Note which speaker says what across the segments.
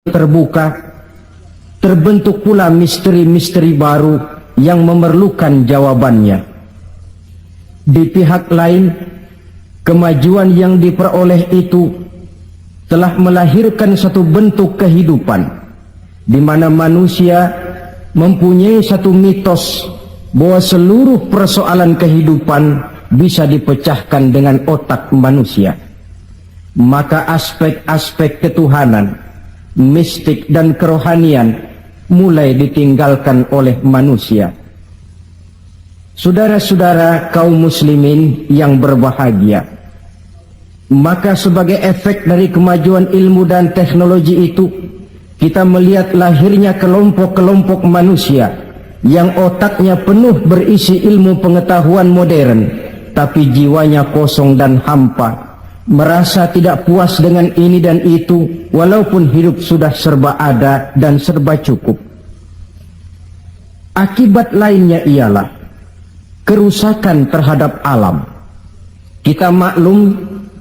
Speaker 1: terbuka, terbentuk pula misteri-misteri baru yang memerlukan jawabannya. Di pihak lain, kemajuan yang diperoleh itu telah melahirkan satu bentuk kehidupan di mana manusia mempunyai satu mitos bahwa seluruh persoalan kehidupan bisa dipecahkan dengan otak manusia. Maka aspek-aspek ketuhanan, mistik dan kerohanian mulai ditinggalkan oleh manusia. Saudara-saudara kaum muslimin yang berbahagia, maka sebagai efek dari kemajuan ilmu dan teknologi itu, kita melihat lahirnya kelompok-kelompok manusia yang otaknya penuh berisi ilmu pengetahuan modern, tapi jiwanya kosong dan hampa, merasa tidak puas dengan ini dan itu, walaupun hidup sudah serba ada dan serba cukup. Akibat lainnya ialah kerusakan terhadap alam. Kita maklum,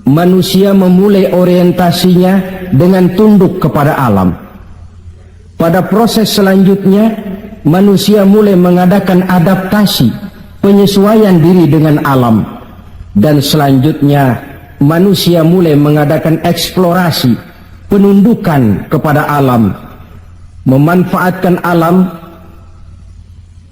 Speaker 1: manusia memulai orientasinya dengan tunduk kepada alam. Pada proses selanjutnya, manusia mulai mengadakan adaptasi, penyesuaian diri dengan alam. Dan selanjutnya, manusia mulai mengadakan eksplorasi, penundukan kepada alam, memanfaatkan alam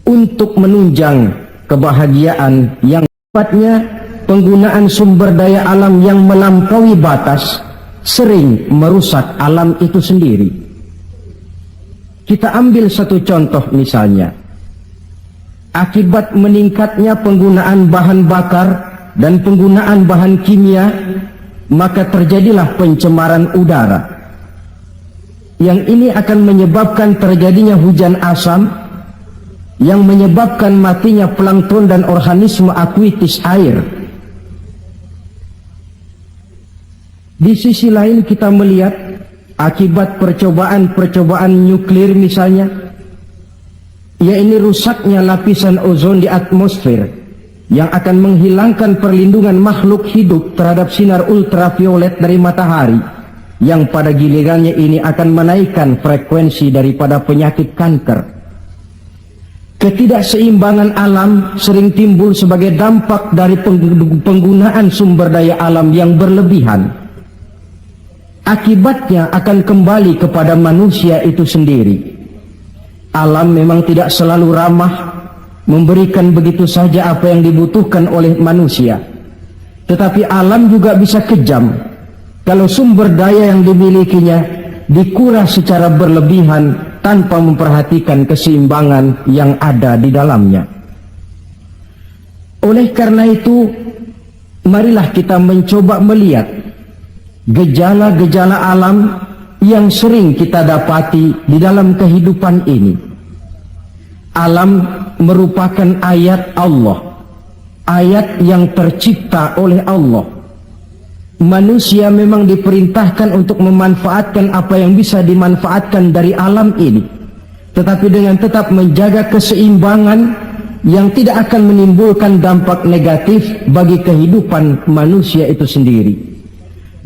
Speaker 1: untuk menunjang kebahagiaan yang sifatnya. Penggunaan sumber daya alam yang melampaui batas sering merusak alam itu sendiri. Kita ambil satu contoh misalnya. Akibat meningkatnya penggunaan bahan bakar dan penggunaan bahan kimia, maka terjadilah pencemaran udara. Yang ini akan menyebabkan terjadinya hujan asam, yang menyebabkan matinya plankton dan organisme akuatis air. Di sisi lain kita melihat akibat percobaan-percobaan nuklir misalnya, yaitu rusaknya lapisan ozon di atmosfer yang akan menghilangkan perlindungan makhluk hidup terhadap sinar ultraviolet dari matahari, yang pada gilirannya ini akan menaikkan frekuensi daripada penyakit kanker. Ketidakseimbangan alam sering timbul sebagai dampak dari penggunaan sumber daya alam yang berlebihan. Akibatnya akan kembali kepada manusia itu sendiri. Alam memang tidak selalu ramah, memberikan begitu saja apa yang dibutuhkan oleh manusia. Tetapi alam juga bisa kejam kalau sumber daya yang dimilikinya dikuras secara berlebihan tanpa memperhatikan keseimbangan yang ada di dalamnya. Oleh karena itu, marilah kita mencoba melihat gejala-gejala alam yang sering kita dapati di dalam kehidupan ini. Alam merupakan ayat Allah, ayat yang tercipta oleh Allah. Manusia memang diperintahkan untuk memanfaatkan apa yang bisa dimanfaatkan dari alam ini, tetapi dengan tetap menjaga keseimbangan yang tidak akan menimbulkan dampak negatif bagi kehidupan manusia itu sendiri.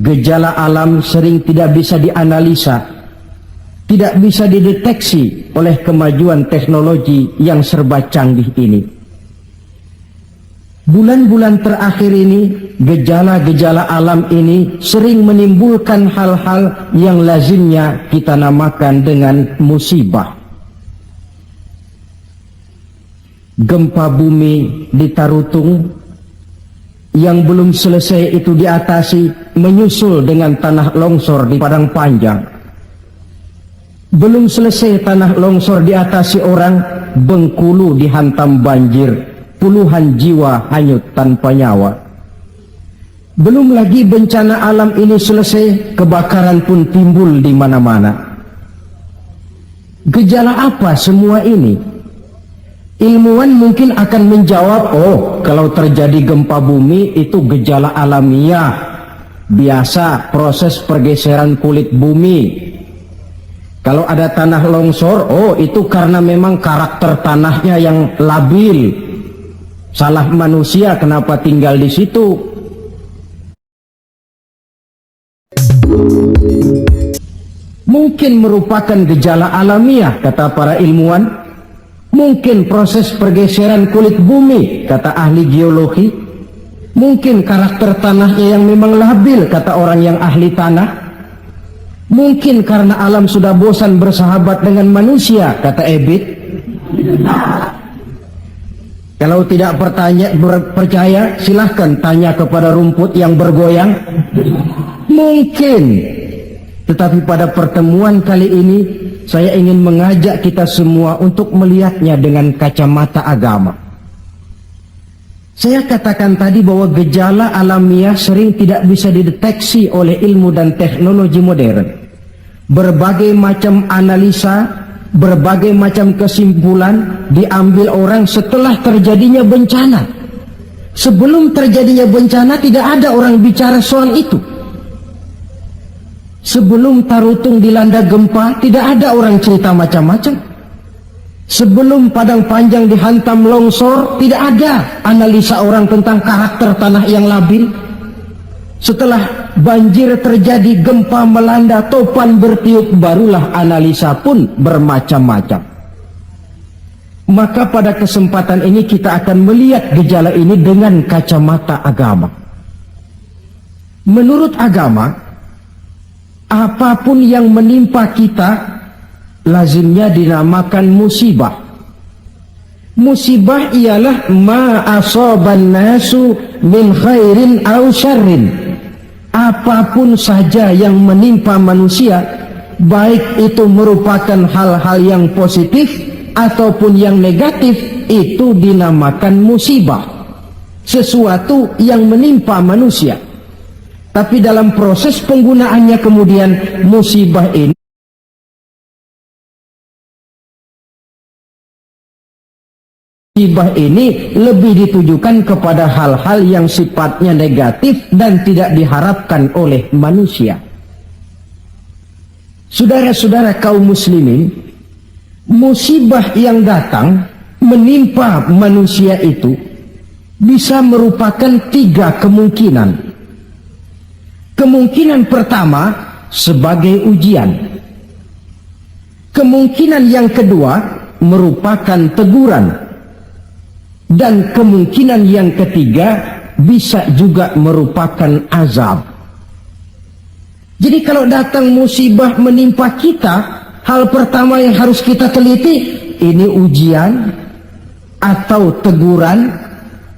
Speaker 1: Gejala alam sering tidak bisa dianalisa, tidak bisa dideteksi oleh kemajuan teknologi yang serba canggih ini. Bulan-bulan terakhir ini, gejala-gejala alam ini sering menimbulkan hal-hal yang lazimnya kita namakan dengan musibah. Gempa bumi di Tarutung yang belum selesai itu diatasi, menyusul dengan tanah longsor di Padang Panjang. Belum selesai tanah longsor diatasi orang, Bengkulu dihantam banjir, puluhan jiwa hanyut tanpa nyawa. Belum lagi bencana alam ini selesai, kebakaran pun timbul di mana-mana. Gejala apa semua ini? Ilmuwan mungkin akan menjawab, oh, kalau terjadi gempa bumi itu gejala alamiah, biasa proses pergeseran kulit bumi. Kalau ada tanah longsor, oh, itu karena memang karakter tanahnya yang labil. Salah manusia kenapa tinggal di situ. mungkin merupakan gejala alamiah, kata para ilmuwan. Mungkin proses pergeseran kulit bumi, kata ahli geologi. Mungkin karakter tanahnya yang memang labil, kata orang yang ahli tanah. Mungkin karena alam sudah bosan bersahabat dengan manusia, kata Ebit. Kalau tidak percaya, silahkan tanya kepada rumput yang bergoyang. Mungkin. Tetapi pada pertemuan kali ini, saya ingin mengajak kita semua untuk melihatnya dengan kacamata agama. Saya katakan tadi bahwa gejala alamiah sering tidak bisa dideteksi oleh ilmu dan teknologi modern. Berbagai macam analisa, berbagai macam kesimpulan diambil orang setelah terjadinya bencana. Sebelum terjadinya bencana tidak ada orang bicara soal itu. Sebelum Tarutung dilanda gempa tidak ada orang cerita macam-macam. Sebelum Padang Panjang dihantam longsor tidak ada analisa orang tentang karakter tanah yang labil. Setelah banjir terjadi, gempa melanda, topan bertiup, barulah analisa pun bermacam-macam. Maka pada kesempatan ini kita akan melihat gejala ini dengan kacamata agama. Menurut agama, apapun yang menimpa kita lazimnya dinamakan musibah. Musibah ialah ma asaban nasu min khairin aw syarrin. Apapun saja yang menimpa manusia, baik itu merupakan hal-hal yang positif ataupun yang negatif, itu dinamakan musibah. Sesuatu yang menimpa manusia. Tapi dalam proses penggunaannya kemudian musibah ini lebih ditujukan kepada hal-hal yang sifatnya negatif dan tidak diharapkan oleh manusia. Saudara-saudara kaum muslimin, musibah yang datang menimpa manusia itu bisa merupakan 3 kemungkinan. Kemungkinan pertama sebagai ujian. Kemungkinan yang kedua merupakan teguran. Dan kemungkinan yang ketiga bisa juga merupakan azab. Jadi kalau datang musibah menimpa kita, hal pertama yang harus kita teliti, ini ujian atau teguran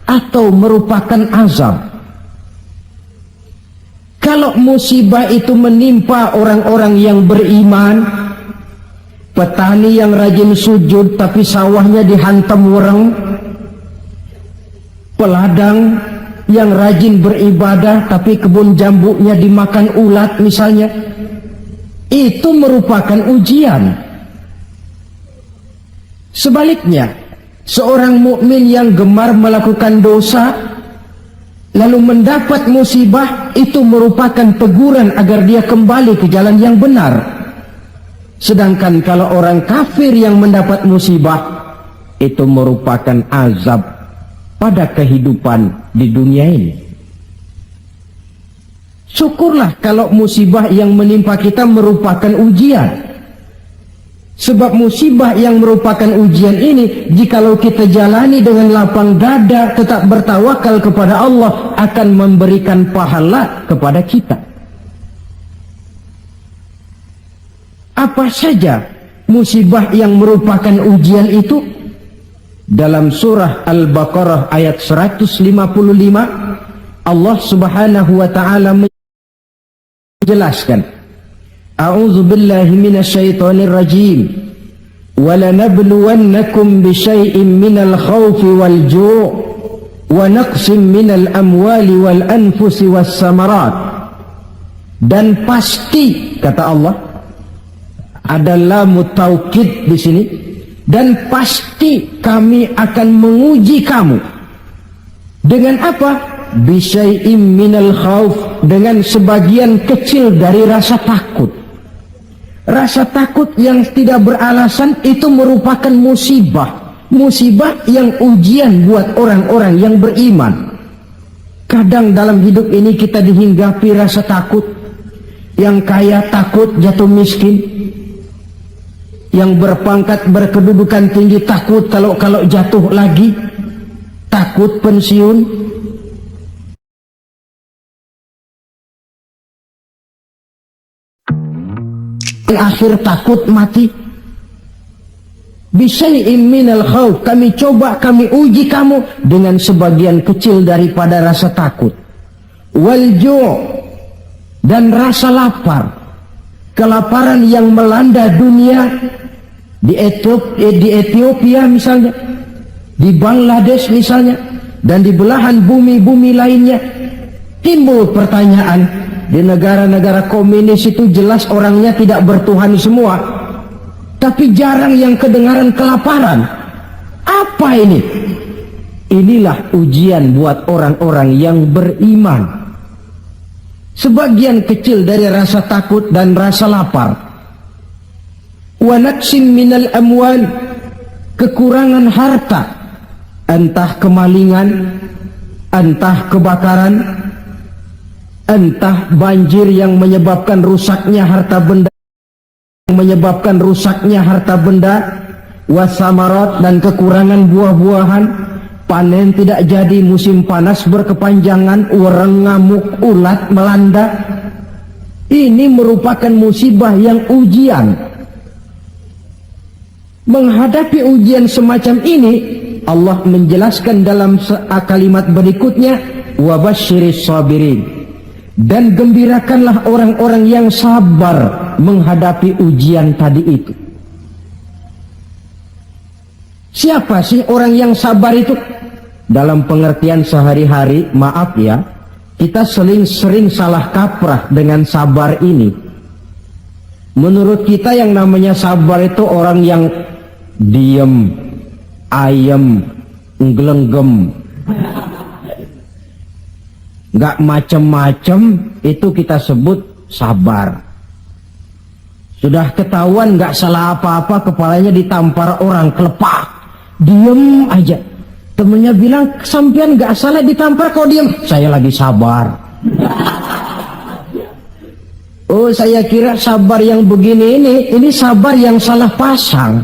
Speaker 1: atau merupakan azab. Kalau musibah itu menimpa orang-orang yang beriman, petani yang rajin sujud tapi sawahnya dihantam wereng, peladang yang rajin beribadah tapi kebun jambunya dimakan ulat misalnya, itu merupakan ujian. Sebaliknya, seorang mukmin yang gemar melakukan dosa lalu mendapat musibah, itu merupakan teguran agar dia kembali ke jalan yang benar. Sedangkan kalau orang kafir yang mendapat musibah, itu merupakan azab pada kehidupan di dunia ini. Syukurlah kalau musibah yang menimpa kita merupakan ujian. Sebab musibah yang merupakan ujian ini, jikalau kita jalani dengan lapang dada, tetap bertawakal kepada Allah, akan memberikan pahala kepada kita. Apa saja musibah yang merupakan ujian itu? Dalam surah Al-Baqarah ayat 155, Allah subhanahu wa ta'ala menjelaskan, A'udzu billahi minasyaitonir rajim. Walanabluwannakum bisyai'in minal khawfi wal ju' wa naqsim minal amwali wal anfusi was samarat. Dan pasti, kata Allah, ada lam taukid di sini, dan pasti kami akan menguji kamu. Dengan apa? Bisyai'in minal khawf, dengan sebagian kecil dari rasa takut. Rasa takut yang tidak beralasan itu merupakan musibah. Musibah yang ujian buat orang-orang yang beriman. Kadang dalam hidup ini kita dihinggapi rasa takut. Yang kaya takut jatuh miskin. Yang berpangkat berkedudukan tinggi takut kalau jatuh lagi. Takut pensiun. Akhir takut mati. Bisyai'in minal khauf, kami coba, kami uji kamu dengan sebagian kecil daripada rasa takut. Wal ju' dan rasa lapar. Kelaparan yang melanda dunia di Ethiopia misalnya, di Bangladesh misalnya, dan di belahan bumi-bumi lainnya. Timbul pertanyaan, di negara-negara komunis itu jelas orangnya tidak bertuhan semua, tapi jarang yang kedengaran kelaparan. Apa ini? Inilah ujian buat orang-orang yang beriman. Sebagian kecil dari rasa takut dan rasa lapar. Wa naqsim minal amwal, kekurangan harta, entah kemalingan, entah kebakaran, entah banjir yang menyebabkan rusaknya harta benda, wasamarat dan kekurangan buah-buahan, panen tidak jadi, musim panas berkepanjangan, urang ngamuk, ulat melanda. Ini merupakan musibah yang ujian. Menghadapi ujian semacam ini, Allah menjelaskan dalam kalimat berikutnya, wabasyiris sabirin, dan gembirakanlah orang-orang yang sabar menghadapi ujian tadi itu. Siapa sih orang yang sabar itu? Dalam pengertian sehari-hari, maaf ya, kita sering salah kaprah dengan sabar ini. Menurut kita yang namanya sabar itu orang yang diem, ayem, nggelenggem, nggak macem-macem, itu kita sebut sabar. Sudah ketahuan nggak salah apa-apa, kepalanya ditampar orang, kelepak, diem aja. Temennya bilang, sampean nggak salah ditampar kok diem. Saya lagi sabar. Oh, saya kira sabar yang begini ini sabar yang salah pasang.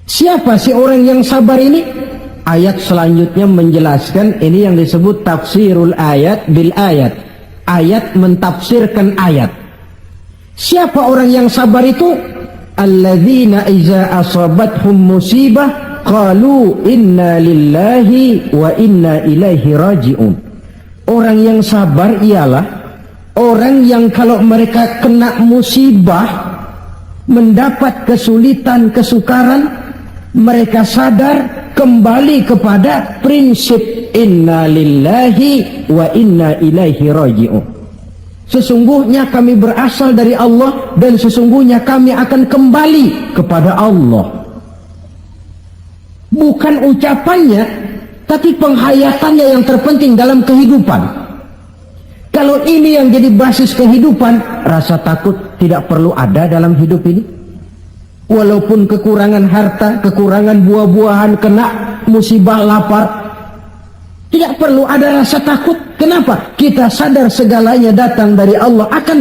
Speaker 1: Siapa sih orang yang sabar ini? Ayat selanjutnya menjelaskan, ini yang disebut tafsirul ayat bil ayat. Ayat mentafsirkan ayat. Siapa orang yang sabar itu? Alladzina iza asabathum musibah qalu inna lillahi wa inna ilaihi raji'un. Orang yang sabar ialah orang yang kalau mereka kena musibah, mendapat kesulitan, kesukaran, mereka sadar kembali kepada prinsip inna lillahi wa inna ilaihi raji'un. Sesungguhnya kami berasal dari Allah dan sesungguhnya kami akan kembali kepada Allah. Bukan ucapannya, tapi penghayatannya yang terpenting dalam kehidupan. Kalau ini yang jadi basis kehidupan, rasa takut tidak perlu ada dalam hidup ini. Walaupun kekurangan harta, kekurangan buah-buahan, kena musibah lapar, tidak perlu ada rasa takut. Kenapa? Kita sadar segalanya datang dari Allah. Akan